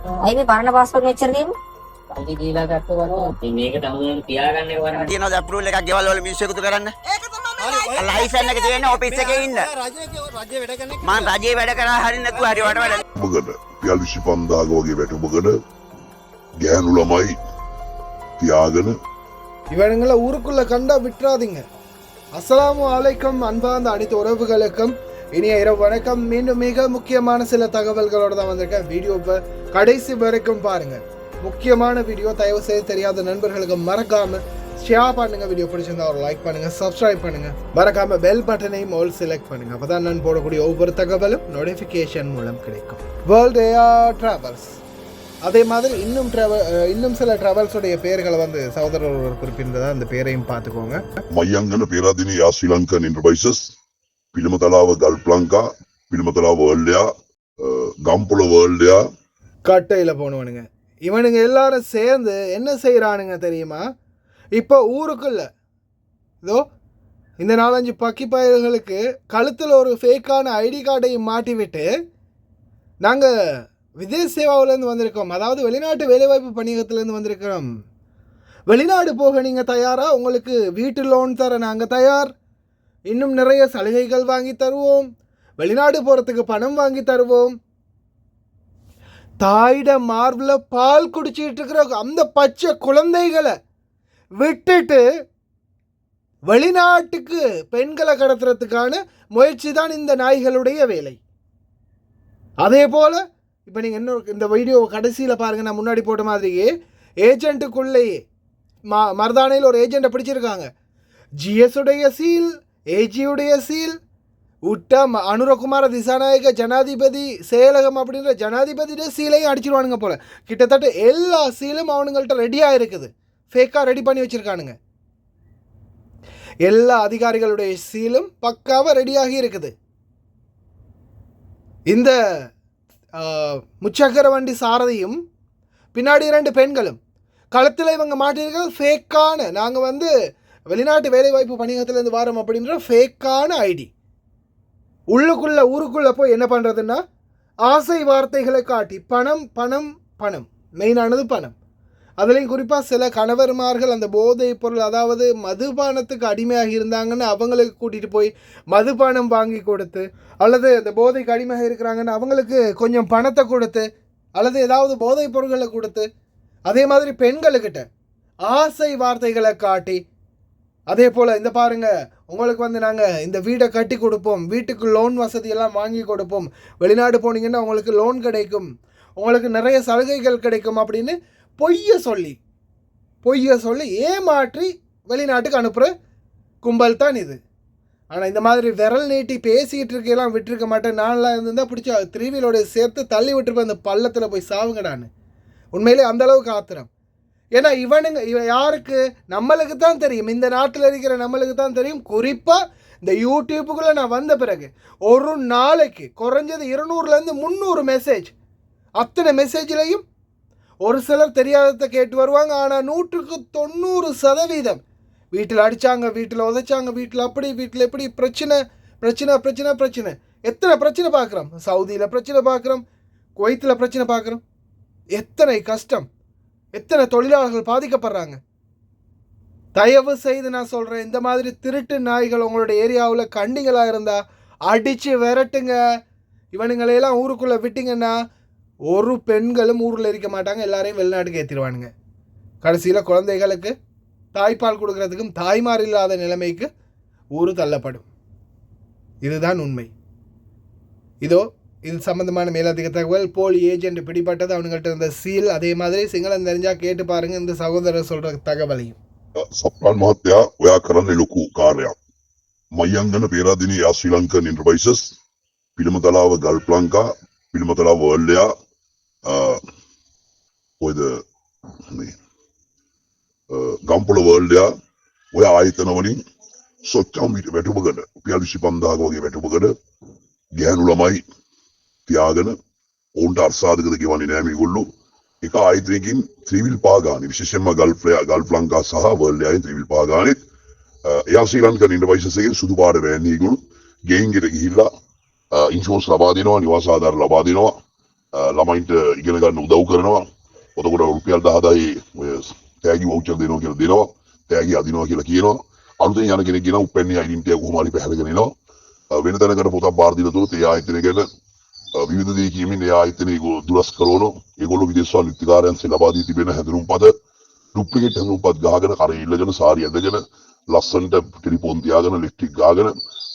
අයි මේ පරණ පාස්පෝර්ට් මෙච්චර දීමු. කල්ලි දීලා ගත්ත වරෝ. ඉතින් මේක තමයි තියාගන්න වරන. තියනවාද අප්‍රූවල් එකක් ගෙවල් වල මිනිස්සු එකතු කරන්න? ඒක තමයි ලයිසන් එක තියෙන ඔෆිස් එකේ ඉන්න. රජයේ වැඩ කරන මම රජයේ වැඩ කරා හරිය නැතුව හරි වට වැඩ. ඔබකට රුපියල් 25000 වගේ වැටුපකට ගෑනු ළමයි தியாகன இவனுங்களை ஊருக்குள்ள கண்டா விட்டுறாதீங்க. அஸ்ஸலாமு அலைக்கும் அன்பார்ந்த அனைத்து உறவுகளுக்கும் இனிய இரவு வணக்கம். மீண்டும் மிக முக்கியமான சில தகவல்களோட தான் வந்திருக்கேன். வீடியோவை கடைசி வரைக்கும் பாருங்க. முக்கியமான வீடியோ, தயவு செய்து தெரியாத நண்பர்களுக்கு மறக்காம ஷேர் பண்ணுங்க. வீடியோ பிடிச்சிருந்தா ஒரு லைக் பண்ணுங்க, சப்ஸ்கிரைப் பண்ணுங்க, மறக்காம பெல் பட்டனையும் ஆல் செலக்ட் பண்ணுங்க. அப்பதான் நான் போடக்கூடிய ஒவ்வொரு தகவலும் நோட்டிஃபிகேஷன் மூலம் கிடைக்கும். வேர்ல்ட் ஏர் டிராவல்ஸ், அதே மாதிரி இன்னும் சில டிராவல்ஸோடைய பெயர்களை வந்து சகோதரர் ஒருவர் குறிப்பிட்டதா, அந்த பேரையும் பார்த்துக்கோங்க. මයංගන පෙරදින යා Sri Lankan enterprises Pilimathalawa Gulf Lanka Pilimathalawa world එයා ගම්පොළ වර්ල්ඩ් එයා கட்டையில் போனவனுங்க. இவனுங்க எல்லாரும் சேர்ந்து என்ன செய்கிறானுங்க தெரியுமா? இப்போ ஊருக்குள்ள இதோ இந்த 4-5 பக்கி பயல்களுக்கு கழுத்தில் ஒரு ஃபேக்கான ஐடி கார்டையும் மாட்டிவிட்டு நாங்கள் விதேஷ் சேவாவிலேருந்து வந்திருக்கோம், அதாவது வெளிநாட்டு வேலைவாய்ப்பு பணியகத்திலேருந்து வந்திருக்கிறோம், வெளிநாடு போக நீங்கள் தயாரா? உங்களுக்கு வீட்டு லோன் தர நாங்கள் தயார், இன்னும் நிறைய சலுகைகள் வாங்கி தருவோம், வெளிநாடு போகிறதுக்கு பணம் வாங்கி தருவோம். தாயிட மார்பில் பால் குடிச்சிட்டு இருக்கிற அந்த பச்சை குழந்தைகளை விட்டுட்டு வெளிநாட்டுக்கு பெண்களை கடத்துறதுக்கான முயற்சி தான் இந்த நாய்களுடைய வேலை. அதே போல் இப்போ நீங்கள் இன்னொரு இந்த வீடியோ கடைசியில் பாருங்கள், நான் முன்னாடி போட்ட மாதிரியே ஏஜென்ட்டுக்குள்ளேயே மருதானையில் ஒரு ஏஜெண்ட்டை பிடிச்சிருக்காங்க. ஜிஎஸ்உடைய சீல், ஏஜியுடைய சீல் விட்டா அனுரகுமார திசாநாயக ஜனாதிபதி செயலகம் அப்படின்ற ஜனாதிபதியுடைய சீலையும் அடிச்சிருவானுங்க போல். கிட்டத்தட்ட எல்லா சீலும் அவனுங்கள்ட்ட ரெடியாக இருக்குது, ஃபேக்காக ரெடி பண்ணி வச்சுருக்கானுங்க. எல்லா அதிகாரிகளுடைய சீலும் பக்காவாக ரெடியாகி இருக்குது. இந்த முச்சக்கர வண்டி சாரதியும் பின்னாடி 2 பெண்களும் களத்தில் இவங்க மாட்டியிருக்கிறது ஃபேக்கான, நாங்கள் வந்து வெளிநாட்டு வேலைவாய்ப்பு பணியகத்திலேருந்து வரோம் அப்படின்ற ஃபேக்கான ஐடி. உள்ளுக்குள்ளே ஊருக்குள்ளே போய் என்ன பண்ணுறதுன்னா ஆசை வார்த்தைகளை காட்டி பணம் பணம் பணம், மெயினானது பணம். அதுலேயும் குறிப்பாக சில கணவர்மார்கள் அந்த போதைப் பொருள், அதாவது மதுபானத்துக்கு அடிமையாக இருந்தாங்கன்னு அவங்களுக்கு கூட்டிகிட்டு போய் மதுபானம் வாங்கி கொடுத்து, அல்லது அந்த போதைக்கு அடிமையாக இருக்கிறாங்கன்னு அவங்களுக்கு கொஞ்சம் பணத்தை கொடுத்து, அல்லது ஏதாவது போதைப் பொருட்களை கொடுத்து, அதே மாதிரி பெண்களுக்கிட்ட ஆசை வார்த்தைகளை காட்டி, அதே போல் இந்த பாருங்கள் உங்களுக்கு வந்து நாங்கள் இந்த வீடை கட்டி கொடுப்போம், வீட்டுக்கு லோன் வசதியெல்லாம் வாங்கி கொடுப்போம், வெளிநாடு போனீங்கன்னா உங்களுக்கு லோன் கிடைக்கும், உங்களுக்கு நிறைய சலுகைகள் கிடைக்கும் அப்படின்னு பொய்யை சொல்லி ஏமாற்றி வெளிநாட்டுக்கு அனுப்புகிற கும்பல் தான் இது. ஆனால் இந்த மாதிரி விரல் நீட்டி பேசிகிட்டு இருக்கையெல்லாம் விட்டுருக்க மாட்டேன். நான்லாம் இருந்தால் பிடிச்ச 3 வீலோட சேர்த்து தள்ளி விட்டுருப்பேன் அந்த பள்ளத்தில் போய் சாவுங்கடான்னு. உண்மையிலே அந்தளவுக்கு ஆத்திரம். ஏன்னா இவன் யாருக்கு? நம்மளுக்கு தான் தெரியும், இந்த நாட்டில் இருக்கிற நம்மளுக்கு தான் தெரியும். குறிப்பாக இந்த யூடியூப்புக்குள்ளே நான் வந்த பிறகு ஒரு நாளைக்கு குறைஞ்சது 200லேருந்து 300 மெசேஜ். அத்தனை மெசேஜ்லையும் ஒரு சிலர் தெரியாததை கேட்டு வருவாங்க. ஆனால் 100% வீட்டில் அடித்தாங்க, வீட்டில் உதைச்சாங்க, வீட்டில் அப்படி, வீட்டில் எப்படி, பிரச்சனை பிரச்சனை பிரச்சனை பிரச்சனை. எத்தனை பிரச்சனை பார்க்குறோம்? சவுதியில் பிரச்சனை பார்க்குறோம், குவைத்தில் பிரச்சனை பார்க்குறோம். எத்தனை கஷ்டம், எத்தனை தொழிலாளர்கள் பாதிக்கப்படுறாங்க. தயவு செய்து நான் சொல்கிறேன், இந்த மாதிரி திருட்டு நாய்கள் உங்களுடைய ஏரியாவில் கண்டிங்களாக இருந்தால் அடித்து விரட்டுங்க. இவனுங்களையெல்லாம் ஊருக்குள்ளே விட்டிங்கன்னா ஒரு பெண்களும் ஊரில் இருக்க மாட்டாங்க, எல்லாரையும் வெளிநாட்டுக்கு ஏற்றிடுவானுங்க. கடைசியில் குழந்தைகளுக்கு தாய்ப்பால் கொடுக்கறதுக்கும் தாய்மார் இல்லாத நிலைமைக்கு ஊர் தள்ளப்படும். இதுதான் உண்மை. இதோ இது சம்பந்தமான மேலதிக தகவல். போலி ஏஜென்ட் பிடிபட்டது, அவனுங்கள்ட்ட இருந்த சீல், அதே மாதிரி சிங்களம் தெரிஞ்சா கேட்டு பாருங்க இந்த சகோதரர் சொல்ற தகவலையும். සප්‍රාන් මහත්තයා ඔයා කරන්නේ ලොකු කාර්යයක්. මයංගන පෙරදින යා Sri Lankan enterprises Pilimathalawa Gulf Lanka Pilimathalawa world එයා ඔයද ගම්පොළ වර්ල්ඩ් එයා ඔය ආයතන වලින් සොච්චම් වැටුපකට රුපියල් 25000 වගේ වැටුපකට ගෑනු ළමයි තියාගෙන ඔවුන්ට අර්සාදකද ගෙවන්නේ නෑ මේගොල්ලෝ. එක ආයතනයකින් 3 wheel පාගානේ, විශේෂයෙන්ම ගල්ෆ් ලංකා සහ වර්ල්ඩ් එයාගෙන් 3 wheel පාගානෙත් එයා ශ්‍රී ලංකන් එන්ටර්ප්‍රයිසස් එකෙන් සුදු පාට වෑන් ඒගොල්ලෝ ගෙයින්ගෙට ගිහිල්ලා ඉන්ෂුරන්ස් ලබා දෙනවා, නිවාස ආධාර ලබා දෙනවා, ළමයින්ට ඉගෙන ගන්න උදව් කරනවා. එතකොට රුපියල් 10,000යි තෑගි වවුචර් දෙනවා කියලා දෙනවා. තෑගි අදිනවා කියලා කියනවා. අලුතෙන් යන කෙනෙක් කියනවා උපැන්නේ ඩෙන්ටිටි එක කොහොම හරි පැහැදගෙන එනවා. වෙන තැනකට පොතක් බාර දීලා දුන්නොත් ඒ ආයතනය ගැන විවිධ දේ කියමින් ඒ ආයතනය ඒගොල්ලෝ දුරස් කරනවා. ඒගොල්ලෝ විදේශ වෛද්‍යකාරයන්සේ ලබා දී තිබෙන හැඳුනුම්පත ඩුප්ලිකේට් හැඳුනුම්පත් ගහගෙන කරේ ඉල්ලගෙන සාරි ඇඳගෙන ලස්සනට ටෙලිෆෝන් තියාගෙන ඉලෙක්ට්‍රික් ගාගෙන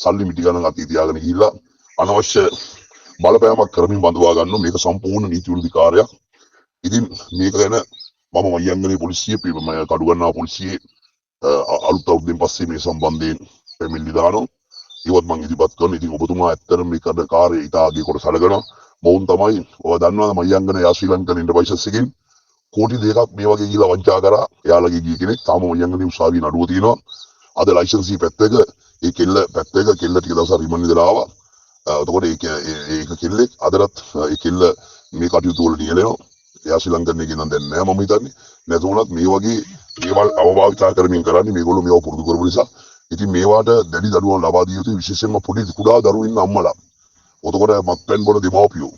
සල්ලි මිටි ගණන් අතී තියාගෙන ගිහිල්ලා අනවශ්‍ය බලපෑමක් කරමින් බඳවා ගන්නවා. මේක සම්පූර්ණ නීති විරුද්ධ කාර්යයක්. ඉතින් මේක ගැන මම මයංගනේ පොලිසිය කඩුගන්නාව පොලිසියේ අලුත් අවුරුද්දෙන් පස්සේ මේ සම්බන්ධයෙන් පැමිණිලි දානවා. ඉවත් මම ඉදිරිපත් කරනවා. ඉතින් ඔබතුමා ඇත්තටම මේ කරන කාර්යය ඉතාලගේ කොට සැලකනවා. මොවුන් තමයි ඔය දන්නවද මයංගන යා ශ්‍රී ලංකන් එන්ටර්ප්‍රයිසස් එකෙන් කෝටි 2ක් මේ වගේ ගිහිලා වංචා කරා. එයාලගේ ගිය කෙනෙක් තාම මයංගනේ උසාවියේ නඩුව තියෙනවා. අද ලයිසන්සි පැත්තක ඒ කෙල්ල පැත්තක කෙල්ල ටික දවසක් රිමන්ඩ් ඉඳලා ආවා. එතකොට ඒක කෙල්ලෙක් අදටත් ඒ කෙල්ල මේ කටයුතු වල නියැලෙනවා. එයා ශ්‍රී ලංකන් එකේ නම් දැන් නෑ මම හිතන්නේ. නැතුණත් මේ වගේ දේවල් අවභාවිතා කරමින් කරන්නේ මේගොල්ලෝ මේව පුරුදු කරපු නිසා. ඉතින් මේවාට දැඩි දඩුවම් ලබා දිය යුතුයි විශේෂයෙන්ම පොඩි කුඩා දරුවෝ ඉන්න අම්මලා. එතකොට මත්පැන් බොන දෙමව්පියෝ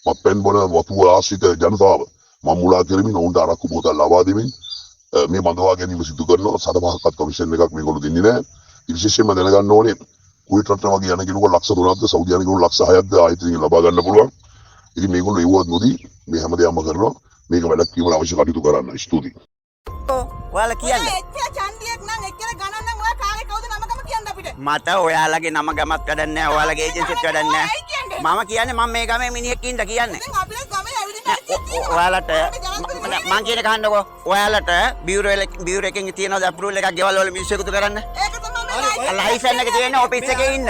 මත්පැන් බොන වතු ආශ්‍රිත ජනතාව මම්මුලා කරමින් ඔවුන්ට අරක්කු බෝතල් ලබා දෙමින් මේ බඳවා ගැනීම සිදු කරනවා. සදපහක්වත් කමිෂන් එකක් මේගොල්ලෝ දෙන්නේ නැහැ. විශේෂයෙන්ම දැනගන්න ඕනේ කුවේට් රට වගේ යන කෙනෙකුට ලක්ෂ 3ක්ද සෞදි යන කෙනෙකුට ලක්ෂ 6ක්ද ආයතනයෙන් ලබා ගන්න පුළුවන්. ඉතින් මේගොල්ලෝ ඒවත් නොදී මේ හැමදේම කරනවා. මේක වැඩක් කියවල අවශ්‍ය කටයුතු කරන්න. ස්තුතියි. ඔයාලා කියන්නේ එච්චර ඡන්දියක් නම් එච්චර ගණන් නම් ඔයා කාගේ කවුද නමකම කියන්න අපිට. මට ඔයාලගේ නම ගමත් වැඩක් නැහැ. ඔයාලගේ ඒජන්සිත් වැඩක් නැහැ. මම කියන්නේ මම මේ ගමේ මිනිහෙක් ඉන්න කියන්නේ. දැන් අපිට ගමේ ඇවිදින්න ඔයාලට මං කියන කහන්නකෝ. ඔයාලට බියුරෝ එකෙන් තියෙනවද අප්‍රූවල් එකක් ගෙවල් වල මිනිස්සු එකතු කරන්න? ඒක තමයි මේ ලයිසන් එක තියෙන ඔෆිස් එකේ ඉන්න.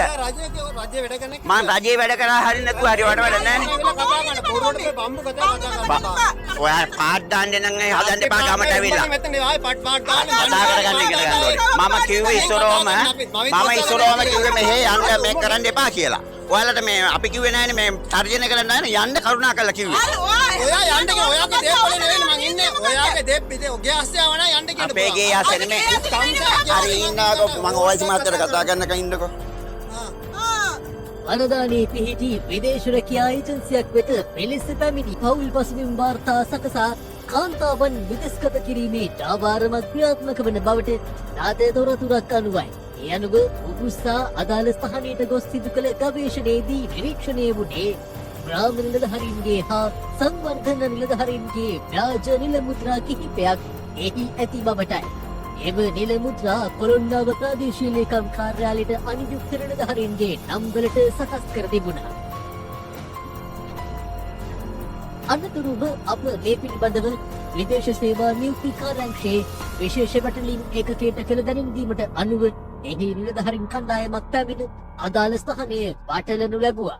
රජයේ වැඩ කරන එක මං රජයේ වැඩ කරා හරි නැතුව හරි වට වැඩ නැහැ නේ. කතා කරන පොරොන්ට බම්බු කතා කරනවා. ඔයා පාඩ් දාන්න නම් හදන්න එපා ගමට ඇවිල්ලා. මෙතන ආයේ පාට් දාන්න කතා කරගන්න ඉගෙන ගන්න ඕනේ. මම කිව්වේ ඉස්සරෝම කිව්වේ මෙහෙ යන්න මේ කරන්න එපා කියලා. ඔයාලට මේ අපි කිව්වේ නෑනේ මේ තර්ජනය කරන්න නෑනේ යන්න කරුණා කරලා කිව්වේ. ඔයා යන්න කිය ඔයාගේ දේප් වල නෙවෙයි මං ඉන්නේ. ඔයාගේ දේප් ඉතින් ඔගේ ආස්සේ ආව නම් යන්න කියන්න. අපේ ගේ ආස්සේ නෙමෙයි. හරි ඉන්නකෝ මං ඔයසි මාත්‍යට කතා කරන්නක ඉන්නකෝ. අනදානයේ පිහිටි විදේශ රැකියා ඒජන්සියක් වෙත පෙළෙස පැමිණි පවුල් පසුබිම් වාර්තා සකසා කාන්තාවන් විදෙස්ගත කිරීමේ ජාවාරමක් ක්‍රියාත්මක වන බවට නාතය තොරතුරක් අනුවයි. ඒ අනුව උපුස්සා අදාළ ස්ථානයට ගොස් සිදු කළ ගවේෂණයේදී නිරීක්ෂණය වුණේ ග්‍රාම නිලධාරීන්ගේ හා සංවර්ධන නිලධාරීන්ගේ ව්‍යාජ නිල මුද්‍රා කිහිපයක් එහි ඇති බවටයි. එම නිල මුද්‍රා කොළොන්නාව ප්‍රාදේශීය ලේකම් කාර්යාලයට අනියුක්ත නිලධාරීන්ගේ නම්වලට සකස් කර තිබුණා. අනතුරුව අප මේ පිළිබඳව විදේශ සේවා නියුක්ති කාර්යාංශයේ විශේෂ වැටලීම් ඒකකයට කළ දැනුම් දීමට අනුව එහි නිලධාරීන් කණ්ඩායමක් පැමිණ අදාළ ස්ථානය වටලනු ලැබුවා.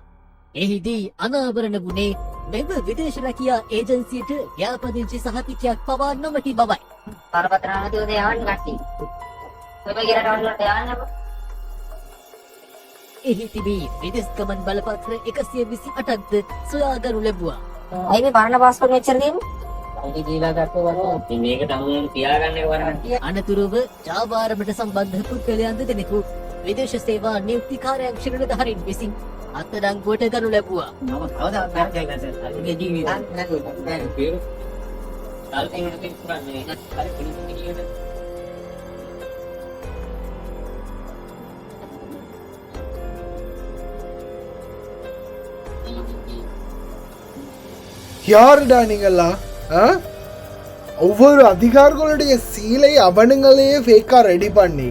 එහිදී අනාවරණ වුණේ මෙම විදේශ රැකියා ඒජන්සියට ව්‍යාපදිංචි සහතිකයක් පවා නොමැති බවයි. පරපත්‍රාමති උදේ යවන්න කට්ටිය. ඔය වගේ රටවල් වලට යන්නකො. එහි තිබී විදෙස් ගමන් බලපත්‍ර 128ක්ද සොයාගනු ලැබුවා. අයි මේ පරණ පාස්පෝර්ට් මෙච්චර දීන්නේ? අවුරුදු දීලා ගත්තොත් ඉතින් මේක තමුන් තියාගන්න වරහන්. අනතුරුව ජාවාරමට සම්බන්ධ පුද්ගලයන් දෙදෙනෙකු විදේශ සේවා නියුක්ති කාර්යාංශ නිලධාරීන් විසින් අත්අඩංගුවට ගනු ලැබුවා. මම කවදාවත් දැක්කේ නැහැ සර්. අද ජීවිතේ නැතුව දැන් පේරු. තාල්කෙන් හිටින් පුරන්නේ. අර පිළිතුරු කියෙද? யாருடா நீங்கெல்லாம் ஒவ்வொரு அதிகாரிகளுடைய சீலை அவனுங்களையே ஃபேக்கா ரெடி பண்ணி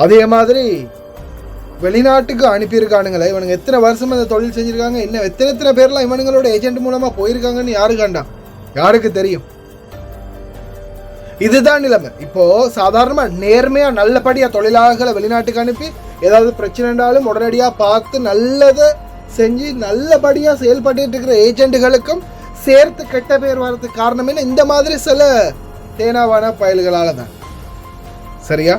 அதே மாதிரி வெளிநாட்டுக்கு அனுப்பியிருக்கானுங்களே. இவனுங்க எத்தனை வருஷம் அந்த தொழில் செஞ்சுருக்காங்க, இன்னும் எத்தனை பேர்லாம் இவனுங்களோட ஏஜென்ட் மூலமாக போயிருக்காங்கன்னு யாரு கண்டா? யாருக்கு தெரியும்? இதுதான் நிலைமை. இப்போது சாதாரணமாக நேர்மையாக நல்லபடியாக தொழிலாளர்களை வெளிநாட்டுக்கு அனுப்பி ஏதாவது பிரச்சனைனாலும் உடனடியாக பார்த்து நல்லதை செஞ்சு நல்லபடியாக செயல்பட்டு இருக்கிற ஏஜென்ட்டுகளுக்கும் சேர்த்து கெட்ட பேர் வர்றதுக்கு காரணமே இந்த மாதிரி சில தேனாவான பயல்களால் தான். சரியா?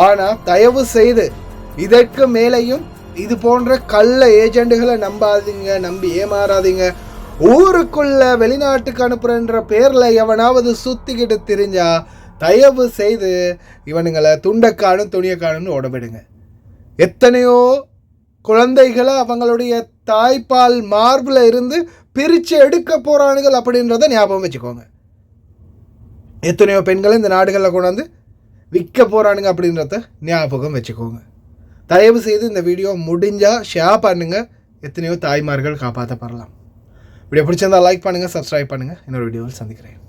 ஆனால் தயவு செய்து இதற்கு மேலேயும் இது போன்ற கள்ள ஏஜென்ட்டுகளை நம்பாதீங்க, நம்பி ஏமாறாதீங்க. ஊருக்குள்ள வெளிநாட்டுக்கு அனுப்புறன்ற பேரில் எவனாவது சுற்றிக்கிட்டு திரிஞ்சா தயவு செய்து இவனுங்களை துண்டைக்காணும் துணியக்காணுன்னு உடம்பிடுங்க. எத்தனையோ குழந்தைகளை அவங்களுடைய தாய்ப்பால் மார்பில் இருந்து பிரித்து எடுக்க போகிறானுகள் அப்படின்றத ஞாபகம் வச்சுக்கோங்க. எத்தனையோ பெண்களை இந்த நாடுகளில் கொண்டாந்து விற்க போகிறானுங்க அப்படின்றத ஞாபகம் வச்சுக்கோங்க. தயவு செய்து இந்த வீடியோ முடிஞ்சால் ஷேர் பண்ணுங்கள். எத்தனையோ தாய்மார்கள் காப்பாற்றப்படலாம். வீடியோ பிடிச்சிருந்தால் லைக் பண்ணுங்கள், சப்ஸ்கிரைப் பண்ணுங்கள். இன்னொரு வீடியோவில் சந்திக்கிறேன்.